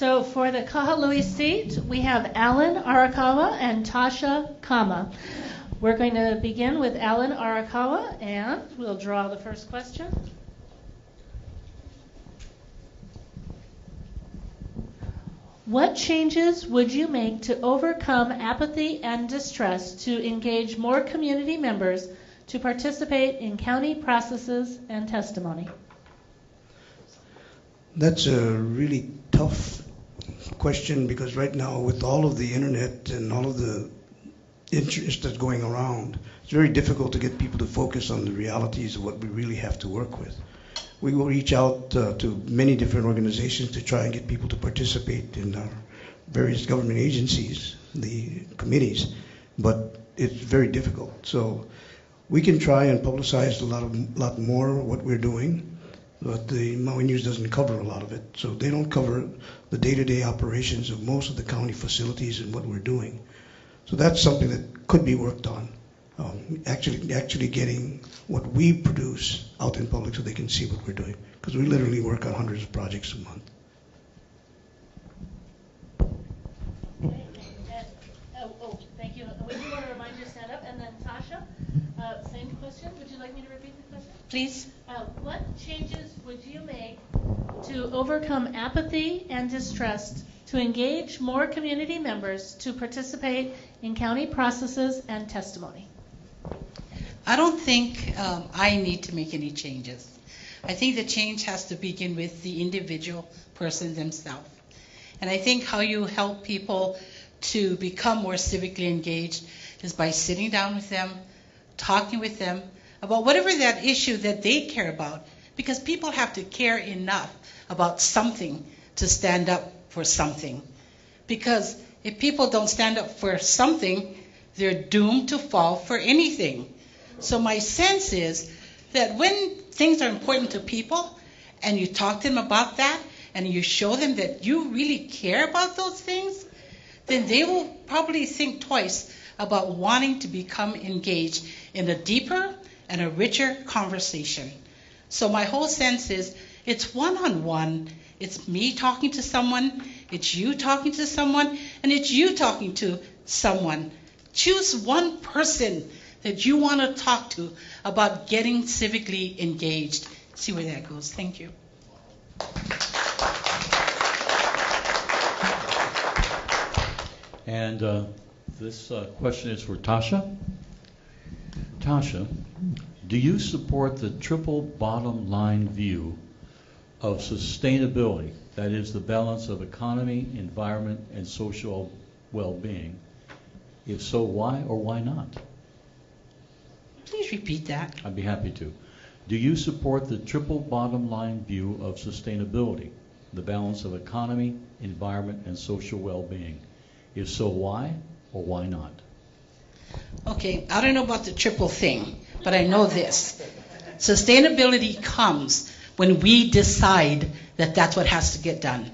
So for the Kahului seat, we have Alan Arakawa and Tasha Kama. We're going to begin with Alan Arakawa, and we'll draw the first question. What changes would you make to overcome apathy and distrust to engage more community members to participate in county processes and testimony? That's a really tough question, because right now, with all of the internet and all of the interest that's going around, it's very difficult to get people to focus on the realities of what we really have to work with. We will reach out to many different organizations to try and get people to participate in our various government agencies, the committees, but it's very difficult. So we can try and publicize a lot more what we're doing, but the Maui News doesn't cover a lot of it. So they don't cover the day-to-day operations of most of the county facilities and what we're doing. So that's something that could be worked on. Actually getting what we produce out in public so they can see what we're doing. Because we literally work on hundreds of projects a month. Okay. Thank you. We do want to remind you to stand up. And then Tasha, same question. Would you like me to repeat the question? Please. What changes would you make to overcome apathy and distrust to engage more community members to participate in county processes and testimony? I don't think I need to make any changes. I think the change has to begin with the individual person themselves. And I think how you help people to become more civically engaged is by sitting down with them, talking with them about whatever that issue that they care about, because people have to care enough about something to stand up for something. Because if people don't stand up for something, they're doomed to fall for anything. So my sense is that when things are important to people and you talk to them about that and you show them that you really care about those things, then they will probably think twice about wanting to become engaged in a deeper and a richer conversation. So my whole sense is it's one-on-one. It's me talking to someone, it's you talking to someone, and it's you talking to someone. Choose one person that you want to talk to about getting civically engaged. See where that goes. Thank you. And this question is for Tasha. Tasha, do you support the triple bottom line view of sustainability, that is the balance of economy, environment, and social well-being? If so, why or why not? Please repeat that. I'd be happy to. Do you support the triple bottom line view of sustainability, the balance of economy, environment, and social well-being? If so, why or why not? Okay, I don't know about the triple thing, but I know this. Sustainability comes when we decide that that's what has to get done.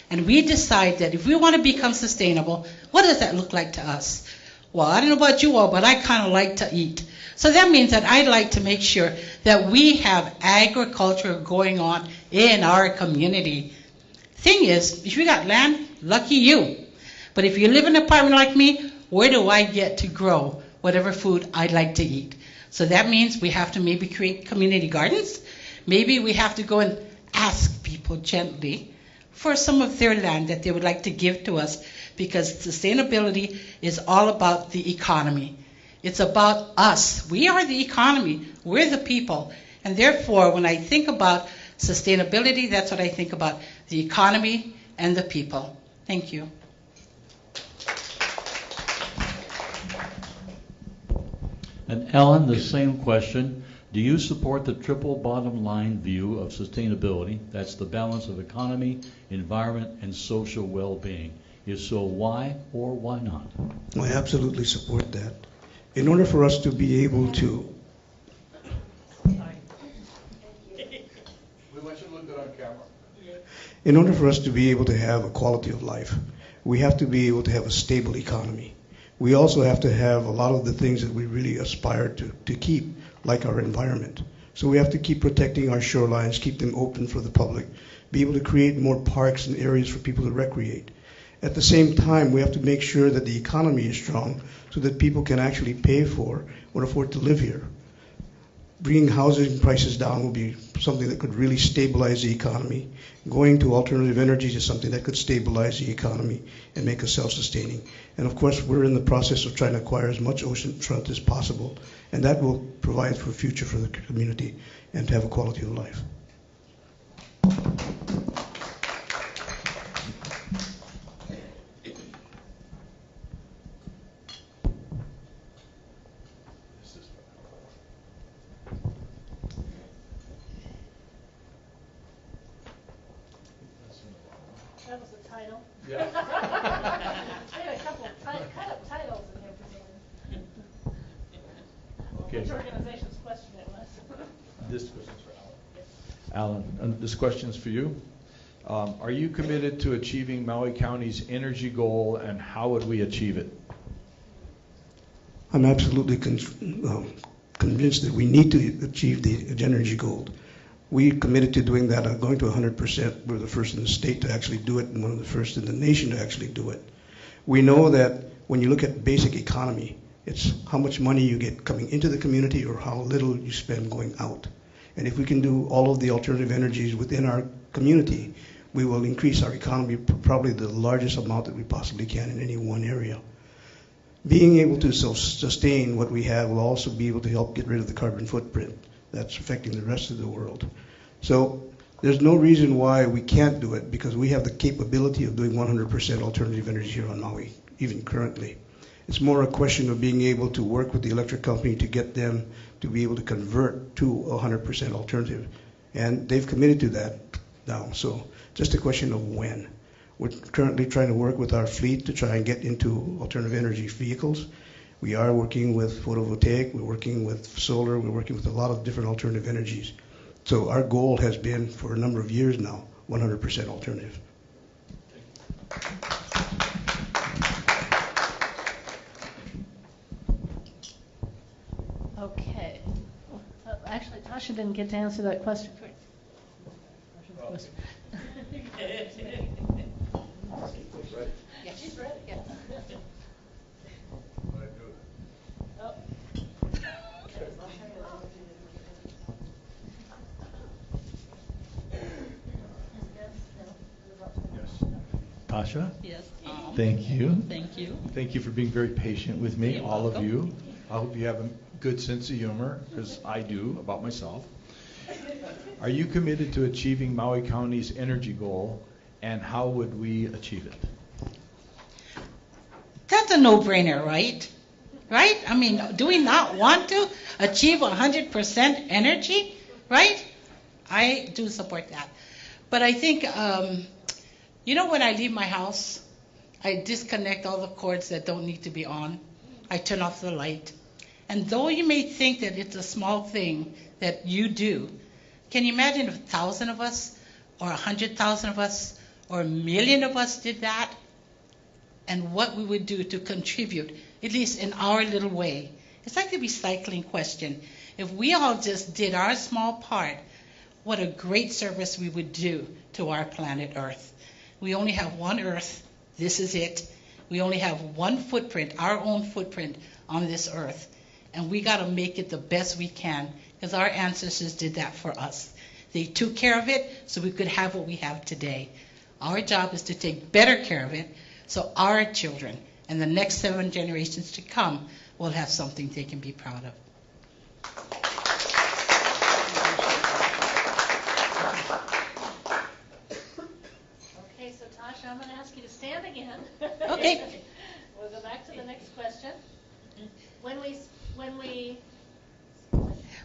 And we decide that if we want to become sustainable, what does that look like to us? Well, I don't know about you all, but I kind of like to eat. So that means that I'd like to make sure that we have agriculture going on in our community. Thing is, if you got land, lucky you. But if you live in an apartment like me, where do I get to grow whatever food I'd like to eat? So that means we have to maybe create community gardens. Maybe we have to go and ask people gently for some of their land that they would like to give to us, because sustainability is all about the economy. It's about us. We are the economy. We're the people. And therefore, when I think about sustainability, that's what I think about, the economy and the people. Thank you. And Ellen, the same question. Do you support the triple bottom line view of sustainability? That's the balance of economy, environment, and social well-being. If so, why or why not? I absolutely support that. In order for us to be able to... In order for us to be able to have a quality of life, we have to be able to have a stable economy. We also have to have a lot of the things that we really aspire to keep, like our environment. So we have to keep protecting our shorelines, keep them open for the public, be able to create more parks and areas for people to recreate. At the same time, we have to make sure that the economy is strong so that people can actually pay for or afford to live here. Bringing housing prices down will be something that could really stabilize the economy. Going to alternative energies is something that could stabilize the economy and make us self-sustaining. And of course, we're in the process of trying to acquire as much oceanfront as possible, and that will provide for a future for the community and to have a quality of life. That was the title. Yeah. We had a couple of cut-up titles in here for me. Okay. Which organization's question it was. This question's for Alan. Alan, this question's for you. Are you committed to achieving Maui County's energy goal, and how would we achieve it? I'm absolutely convinced that we need to achieve the energy goal. We committed to doing that, going to 100%. We're the first in the state to actually do it and one of the first in the nation to actually do it. We know that when you look at basic economy, it's how much money you get coming into the community or how little you spend going out. And if we can do all of the alternative energies within our community, we will increase our economy probably the largest amount that we possibly can in any one area. Being able to sustain what we have will also be able to help get rid of the carbon footprint that's affecting the rest of the world. So there's no reason why we can't do it, because we have the capability of doing 100% alternative energy here on Maui, even currently. It's more a question of being able to work with the electric company to get them to be able to convert to 100% alternative. And they've committed to that now, so just a question of when. We're currently trying to work with our fleet to try and get into alternative energy vehicles. We are working with photovoltaic, we're working with solar, we're working with a lot of different alternative energies. So our goal has been, for a number of years now, 100% alternative. Okay. Actually, Tasha didn't get to answer that question. Yes. She's ready. Yes. Oh. Tasha? Yes. Thank you. Thank you. Thank you for being very patient with me, You're all of welcome. you. I hope you have a good sense of humor, because I do, about myself. Are you committed to achieving Maui County's energy goal, and how would we achieve it? That's a no-brainer, right? Right? I mean, do we not want to achieve 100% energy? Right? I do support that. But I think, when I leave my house, I disconnect all the cords that don't need to be on. I turn off the light. And though you may think that it's a small thing that you do, can you imagine if 1,000 of us, or 100,000 of us, or 1,000,000 of us did that? And what we would do to contribute, at least in our little way. It's like the recycling question. If we all just did our small part, what a great service we would do to our planet Earth. We only have one Earth. This is it. We only have one footprint, our own footprint on this Earth. And we got to make it the best we can, because our ancestors did that for us. They took care of it so we could have what we have today. Our job is to take better care of it, so our children and the next 7 generations to come will have something they can be proud of. Okay, so Tasha, I'm going to ask you to stand again. Okay. We'll go back to the next question.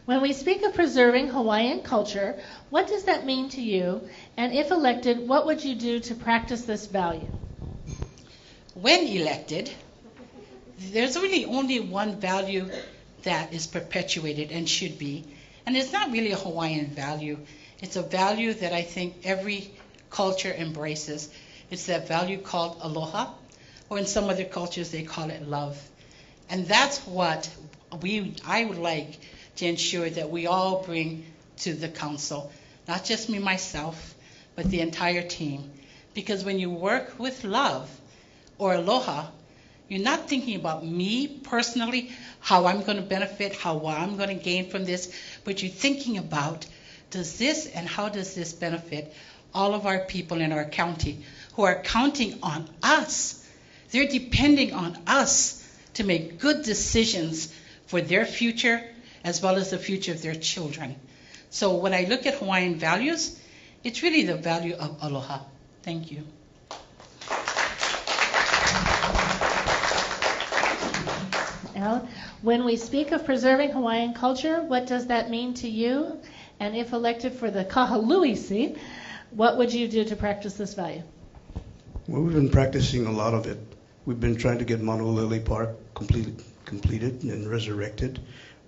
When we speak of preserving Hawaiian culture, what does that mean to you? And if elected, what would you do to practice this value? When elected, there's really only one value that is perpetuated and should be, and it's not really a Hawaiian value. It's a value that I think every culture embraces. It's that value called aloha, or in some other cultures they call it love. And that's what I would like to ensure that we all bring to the council, not just me, myself, but the entire team. Because when you work with love or aloha, you're not thinking about me personally, how I'm going to benefit, how I'm going to gain from this, but you're thinking about, does this and how does this benefit all of our people in our county who are counting on us. They're depending on us to make good decisions for their future as well as the future of their children. So when I look at Hawaiian values, it's really the value of aloha. Thank you. Alan, when we speak of preserving Hawaiian culture, what does that mean to you? And if elected for the Kahului seat, what would you do to practice this value? Well, we've been practicing a lot of it. We've been trying to get Manualeli Park completed and resurrected.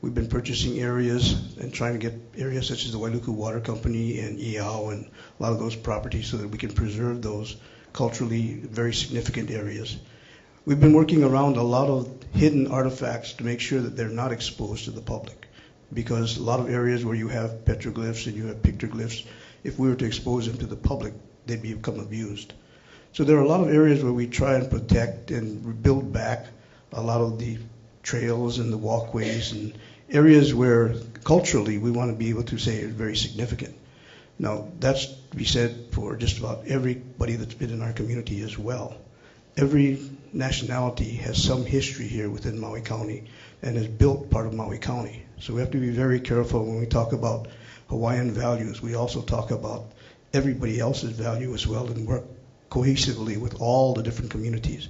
We've been purchasing areas and trying to get areas such as the Wailuku Water Company and Iao and a lot of those properties so that we can preserve those culturally very significant areas. We've been working around a lot of hidden artifacts to make sure that they're not exposed to the public, because a lot of areas where you have petroglyphs and you have pictoglyphs, if we were to expose them to the public, they'd become abused. So there are a lot of areas where we try and protect and rebuild back a lot of the trails and the walkways and areas where culturally we want to be able to say is very significant. Now, that's to be said for just about everybody that's been in our community as well. Every nationality has some history here within Maui County and has built part of Maui County. So we have to be very careful when we talk about Hawaiian values. We also talk about everybody else's value as well and work cohesively with all the different communities.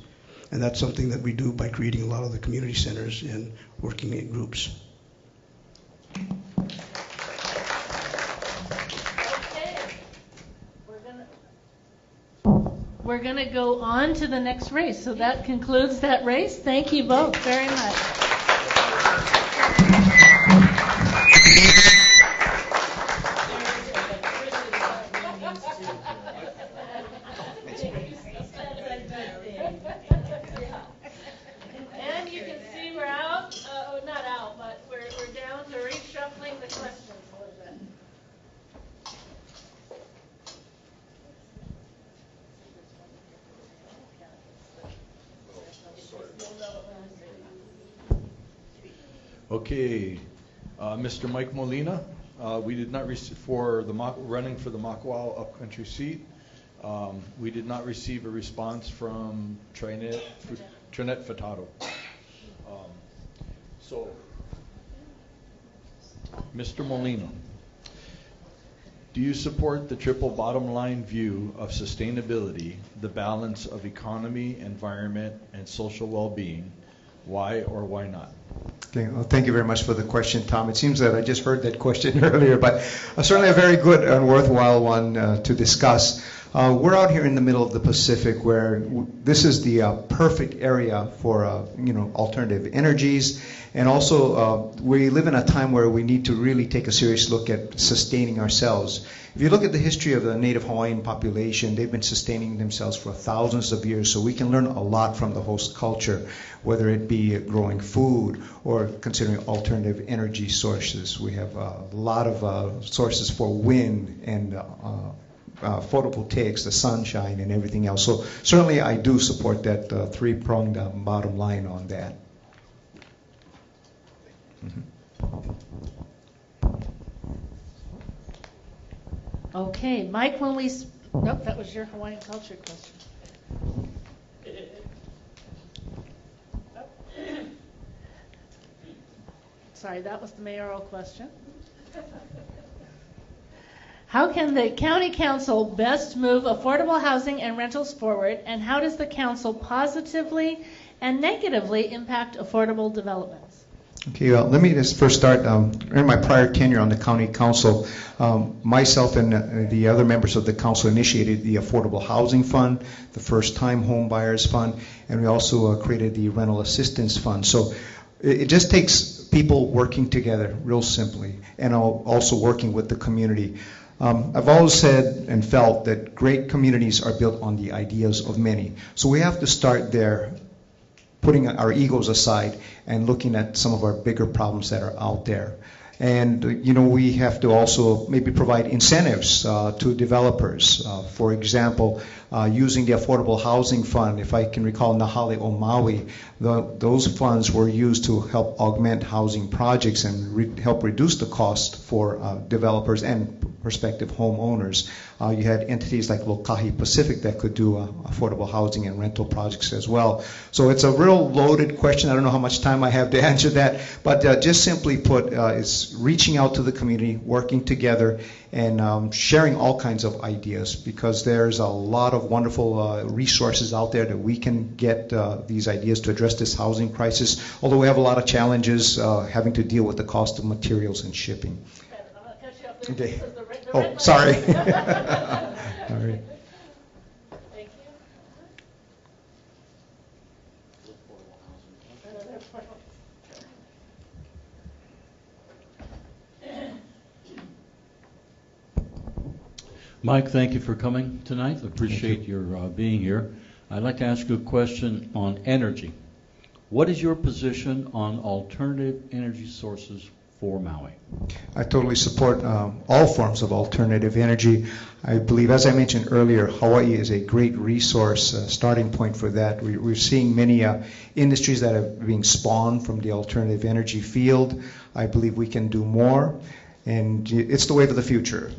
And that's something that we do by creating a lot of the community centers and working in groups. Okay. We're going to go on to the next race. So that concludes that race. Thank you both very much. And you can see we're out, not out, but we're down to reshuffling the questions a little bit. Okay, Mr. Mike Molina, we did not receive running for the Makawao upcountry seat. We did not receive a response from Trinette Furtado. So, Mr. Molina, do you support the triple bottom line view of sustainability, the balance of economy, environment, and social well-being? Why or why not? Okay, well, thank you very much for the question, Tom. It seems that I just heard that question earlier, but certainly a very good and worthwhile one to discuss. We're out here in the middle of the Pacific, where this is the perfect area for alternative energies, and also we live in a time where we need to really take a serious look at sustaining ourselves. If you look at the history of the native Hawaiian population, they've been sustaining themselves for thousands of years, so we can learn a lot from the host culture, whether it be growing food or considering alternative energy sources. We have a lot of sources for wind and photovoltaics, the sunshine and everything else. So certainly I do support that three-pronged bottom line on that. Okay, Mike, nope, that was your Hawaiian culture question. Sorry, that was the mayoral question. How can the county council best move affordable housing and rentals forward, and how does the council positively and negatively impact affordable developments? Okay, let me just first start. In my prior tenure on the county council, myself and the other members of the council initiated the Affordable Housing Fund, the First Time Home Buyers Fund, and we also created the Rental Assistance Fund. So it just takes people working together, real simply, and also working with the community. I've always said and felt that great communities are built on the ideas of many. So we have to start there, putting our egos aside and looking at some of our bigger problems that are out there. And we have to also maybe provide incentives to developers. For example, using the Affordable Housing Fund, if I can recall, Nahale o Maui, those funds were used to help augment housing projects and help reduce the cost for developers and prospective homeowners. You had entities like Lokahi Pacific that could do affordable housing and rental projects as well. So it's a real loaded question. I don't know how much time I have to answer that, but just simply put, it's reaching out to the community, working together, and sharing all kinds of ideas, because there's a lot of wonderful resources out there that we can get these ideas to address this housing crisis, although we have a lot of challenges having to deal with the cost of materials and shipping. Okay. Oh, sorry. All right. Thank you. Mike, thank you for coming tonight. Appreciate your being here. I'd like to ask you a question on energy. What is your position on alternative energy sources for Maui? I totally support all forms of alternative energy. I believe, as I mentioned earlier, Hawaii is a great resource, starting point for that. We're seeing many industries that are being spawned from the alternative energy field. I believe we can do more, and it's the wave of the future.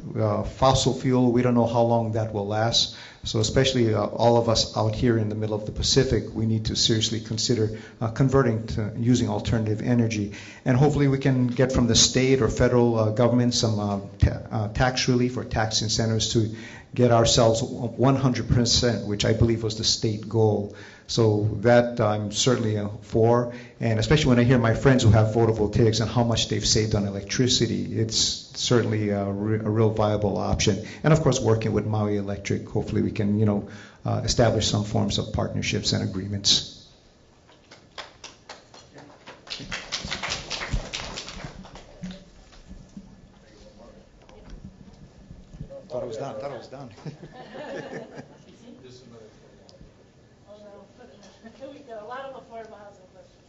Fossil fuel, we don't know how long that will last. So especially all of us out here in the middle of the Pacific, we need to seriously consider converting to using alternative energy. And hopefully we can get from the state or federal government some tax relief or tax incentives to get ourselves 100%, which I believe was the state goal. So that I'm certainly for, and especially when I hear my friends who have photovoltaics and how much they've saved on electricity, it's certainly a real viable option. And of course, working with Maui Electric, hopefully we can, establish some forms of partnerships and agreements. Thought it was done. Here we go. A lot of affordable housing questions.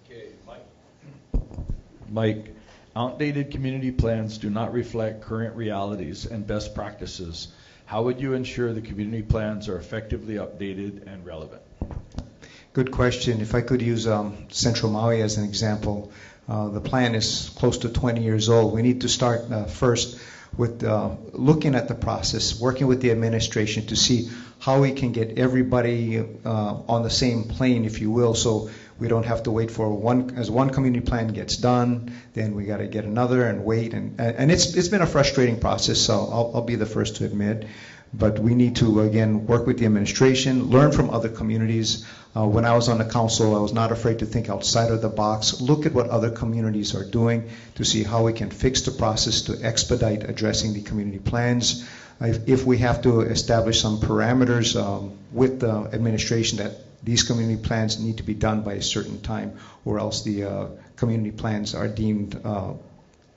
Okay, Mike, outdated community plans do not reflect current realities and best practices. How would you ensure the community plans are effectively updated and relevant? Good question. If I could use Central Maui as an example, the plan is close to 20 years old. We need to start first with looking at the process, working with the administration to see how we can get everybody on the same plane, if you will, so we don't have to wait for one community plan gets done, then we got to get another and wait. And it's been a frustrating process, so I'll be the first to admit. But we need to, again, work with the administration, learn from other communities. When I was on the council, I was not afraid to think outside of the box, look at what other communities are doing to see how we can fix the process to expedite addressing the community plans. If we have to establish some parameters with the administration that these community plans need to be done by a certain time, or else the community plans are deemed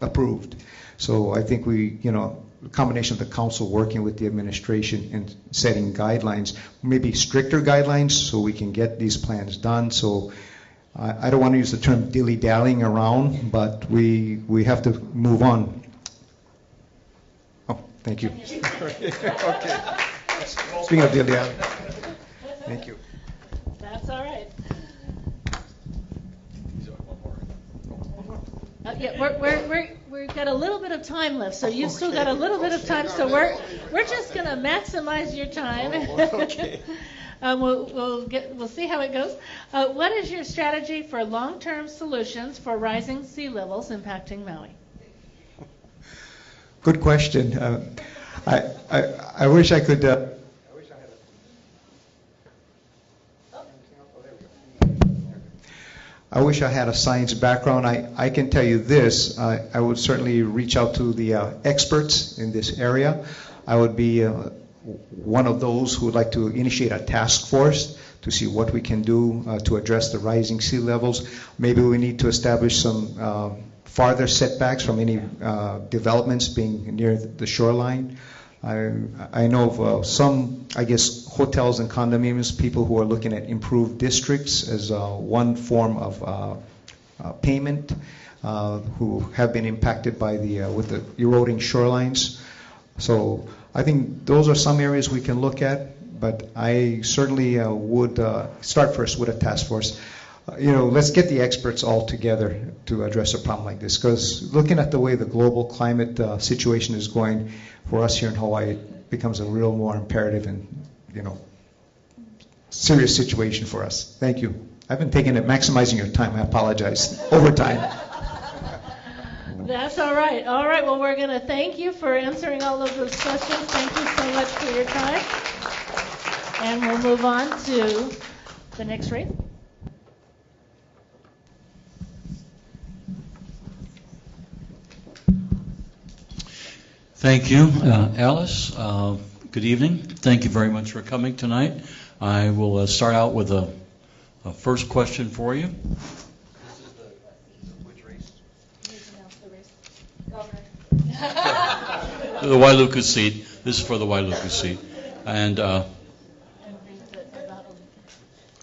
approved. So I think a combination of the council working with the administration and setting guidelines, maybe stricter guidelines, so we can get these plans done. So I don't want to use the term dilly-dallying around, but we have to move on. Oh, thank you. Okay. Speaking of dilly-dallying, thank you. That's all right. Yeah, we've got a little bit of time left, so you've still got a little bit of time. So we're just going to maximize your time. Okay. We'll see how it goes. What is your strategy for long-term solutions for rising sea levels impacting Maui? Good question. I wish I could. I wish I had a science background. I can tell you this. I would certainly reach out to the experts in this area. I would be one of those who would like to initiate a task force to see what we can do to address the rising sea levels. Maybe we need to establish some farther setbacks from any developments being near the shoreline. I know of some, I guess, hotels and condominiums, people who are looking at improved districts as one form of payment, who have been impacted by with the eroding shorelines. So I think those are some areas we can look at, but I certainly would start first with a task force. Let's get the experts all together to address a problem like this, because looking at the way the global climate situation is going for us here in Hawaii, it becomes a real more imperative and, serious situation for us. Thank you. I've been maximizing your time. I apologize. Overtime. That's all right. All right, well, we're going to thank you for answering all of those questions. Thank you so much for your time. And we'll move on to the next race. Thank you, Alice. Good evening. Thank you very much for coming tonight. I will start out with a first question for you. This is which race? The Wailuku seat. This is for the Wailuku seat. And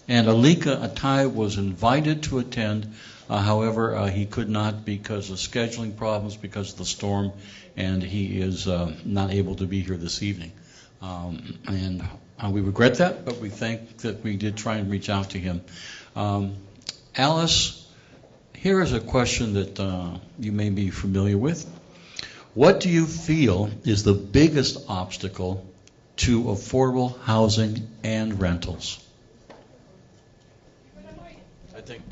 Alika Atai was invited to attend. However, he could not because of scheduling problems, because of the storm, and he is not able to be here this evening. And we regret that, but we think that we did try and reach out to him. Alice, here is a question that you may be familiar with. What do you feel is the biggest obstacle to affordable housing and rentals? I think.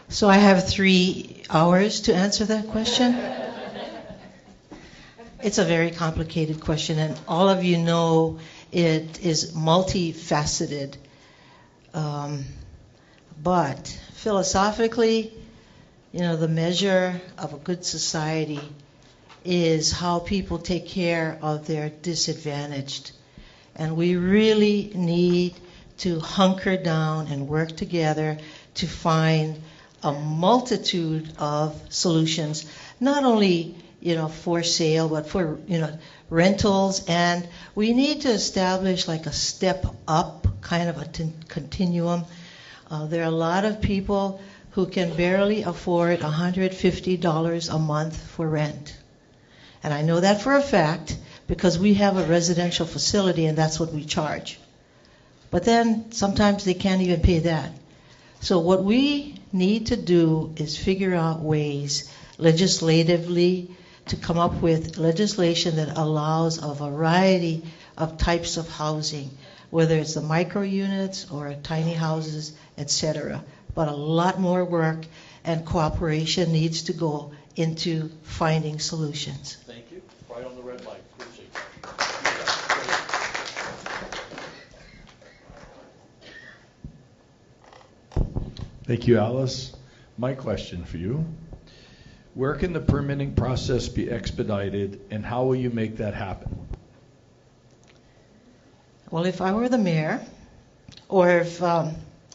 So I have 3 hours to answer that question. It's a very complicated question, and all of you know it is multifaceted. But philosophically, the measure of a good society is how people take care of their disadvantaged. And we really need to hunker down and work together to find a multitude of solutions, not only for sale, but for rentals. And we need to establish like a step up kind of a continuum. There are a lot of people who can barely afford $150 a month for rent. And I know that for a fact because we have a residential facility and that's what we charge. But then sometimes they can't even pay that. So what we need to do is figure out ways legislatively to come up with legislation that allows a variety of types of housing, whether it's the micro units or tiny houses, etc. But a lot more work and cooperation needs to go into finding solutions. Thank you. Right on the red light. Appreciate it. Thank you, Alice. My question for you. Where can the permitting process be expedited, and how will you make that happen? Well, if I were the mayor, or if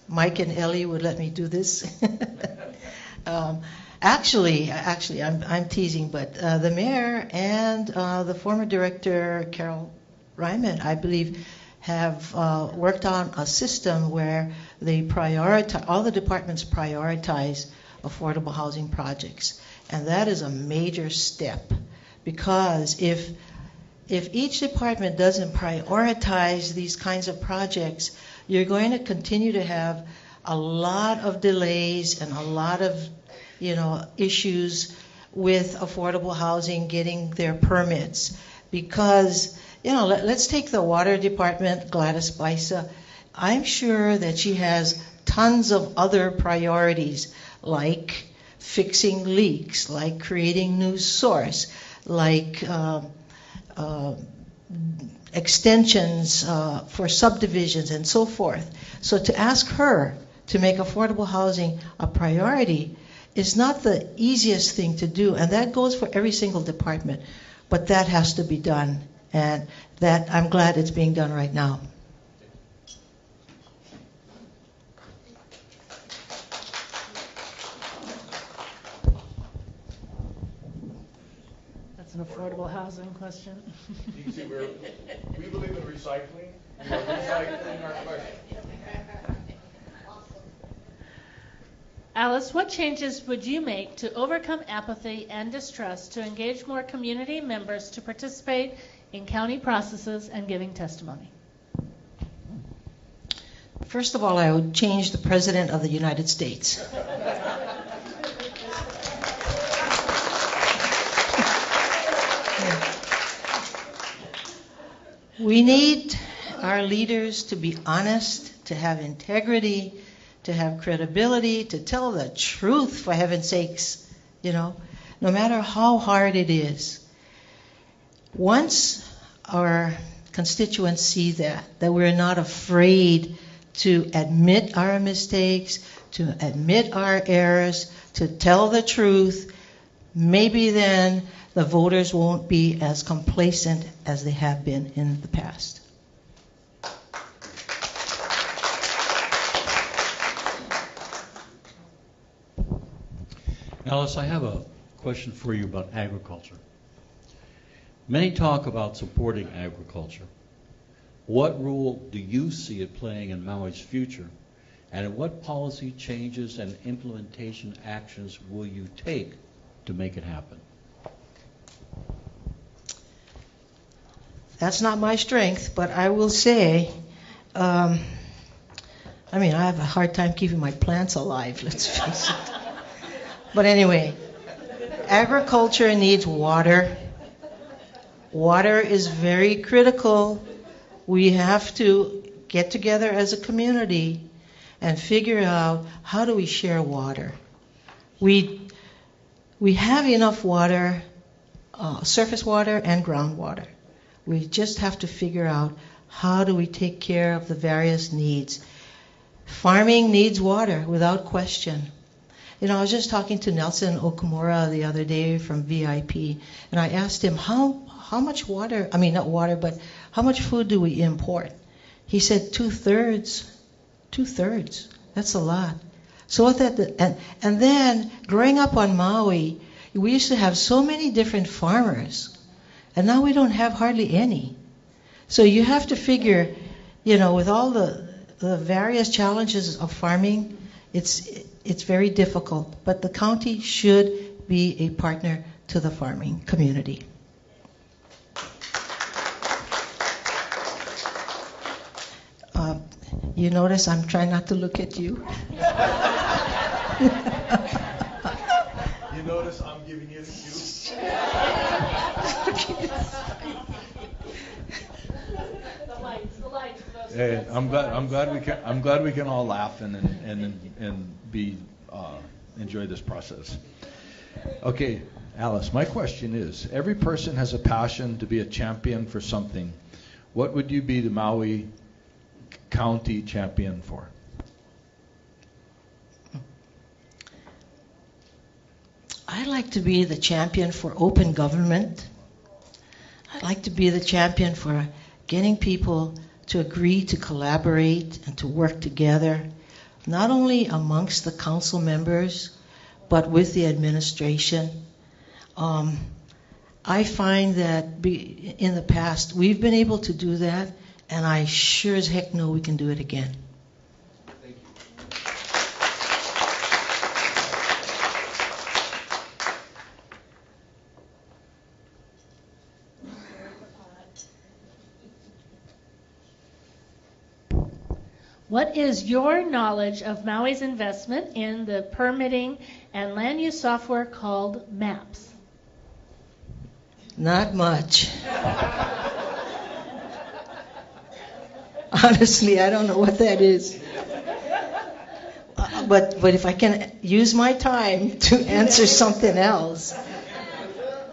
Mike and Ellie would let me do this. Actually, I'm teasing, but the mayor and the former director, Carol Ryman, I believe, have worked on a system where they prioritize, all the departments prioritize affordable housing projects. And that is a major step, because if each department doesn't prioritize these kinds of projects, you're going to continue to have a lot of delays and a lot of issues with affordable housing getting their permits. Because let's take the water department, Gladys Bisa. I'm sure that she has tons of other priorities, like fixing leaks, like creating new source, like extensions for subdivisions and so forth. So to ask her to make affordable housing a priority is not the easiest thing to do, and that goes for every single department. But that has to be done, and that I'm glad it's being done right now. It's an affordable housing question. You can see we believe in recycling. We are recycling our question. Alice, what changes would you make to overcome apathy and distrust to engage more community members to participate in county processes and giving testimony? First of all, I would change the President of the United States. We need our leaders to be honest, to have integrity, to have credibility, to tell the truth, for heaven's sakes, no matter how hard it is. Once our constituents see that we're not afraid to admit our mistakes, to admit our errors, to tell the truth, maybe then the voters won't be as complacent as they have been in the past. Alice, I have a question for you about agriculture. Many talk about supporting agriculture. What role do you see it playing in Maui's future? And what policy changes and implementation actions will you take to make it happen? That's not my strength, but I will say, I have a hard time keeping my plants alive, let's face it. But anyway, agriculture needs water. Water is very critical. We have to get together as a community and figure out how do we share water. We have enough water, surface water and groundwater. We just have to figure out how do we take care of the various needs. Farming needs water without question. I was just talking to Nelson Okamura the other day from VIP, and I asked him how much water, not water, but how much food do we import? He said 2/3. 2/3. That's a lot. So what that, and then growing up on Maui, we used to have so many different farmers, and now we don't have hardly any. So you have to figure, with all the various challenges of farming, it's very difficult. But the county should be a partner to the farming community. You notice I'm trying not to look at you. You notice I'm giving you the cue. The lights. Hey, I'm glad we can all laugh and be enjoy this process. Okay, Alice, my question is: every person has a passion to be a champion for something. What would you be the Maui County champion for? I'd like to be the champion for open government. I'd like to be the champion for getting people to agree to collaborate and to work together, not only amongst the council members, but with the administration. I find that in the past, we've been able to do that, and I sure as heck know we can do it again. Thank you. What is your knowledge of Maui's investment in the permitting and land use software called MAPS? Not much. Honestly, I don't know what that is. But if I can use my time to answer something else.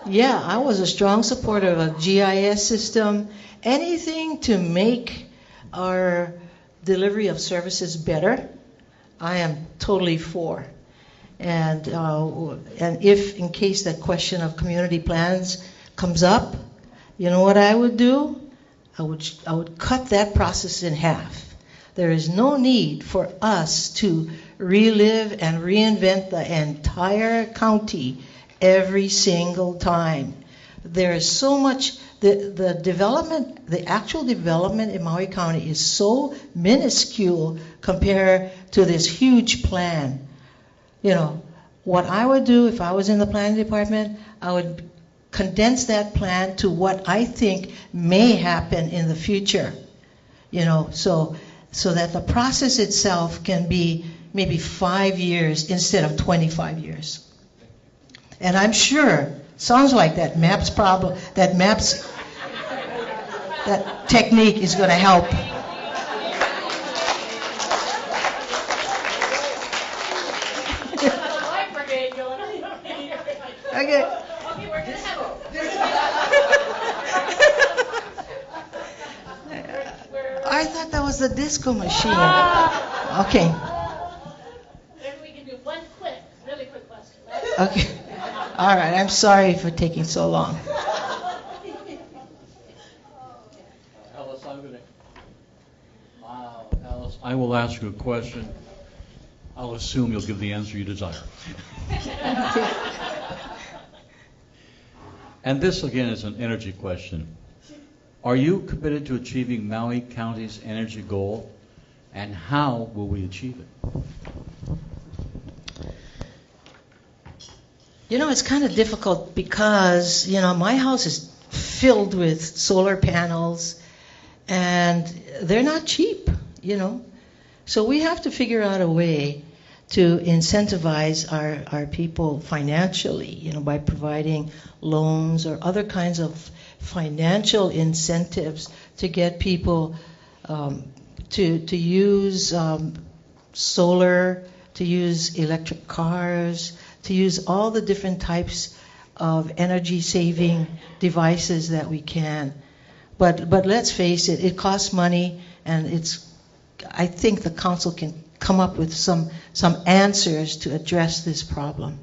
Yeah, I was a strong supporter of a GIS system. Anything to make our delivery of services better, I am totally for. And if, in case that question of community plans comes up, you know what I would do? I would cut that process in half. There is no need for us to relive and reinvent the entire county every single time. There is so much, the development, the actual development in Maui County is so minuscule compared to this huge plan. You know, what I would do if I was in the planning department, I would condense that plan to what I think may happen in the future. You know, so that the process itself can be maybe 5 years instead of 25 years. And I'm sure, sounds like that technique is going to help. Okay. I thought that was the disco machine. Okay. Maybe we can do one really quick question. Okay. All right. I'm sorry for taking so long. Alice, I will ask you a question. I'll assume you'll give the answer you desire. And this, again, is an energy question. Are you committed to achieving Maui County's energy goal, and how will we achieve it? You know, it's kind of difficult because, you know, my house is filled with solar panels, and they're not cheap, you know. So we have to figure out a way to incentivize our people financially, you know, by providing loans or other kinds of financial incentives to get people to use solar, to use electric cars, to use all the different types of energy-saving devices that we can. But let's face it, it costs money, and I think the council can come up with some answers to address this problem.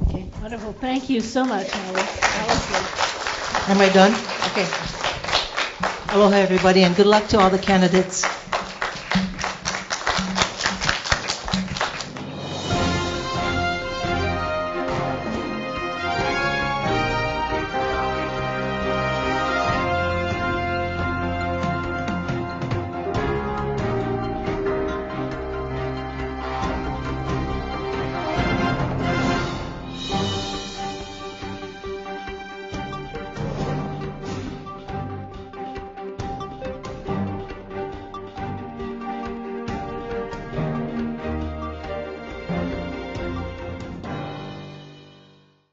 Okay, wonderful. Thank you so much, Alice. Am I done? Okay. Aloha, everybody, and good luck to all the candidates.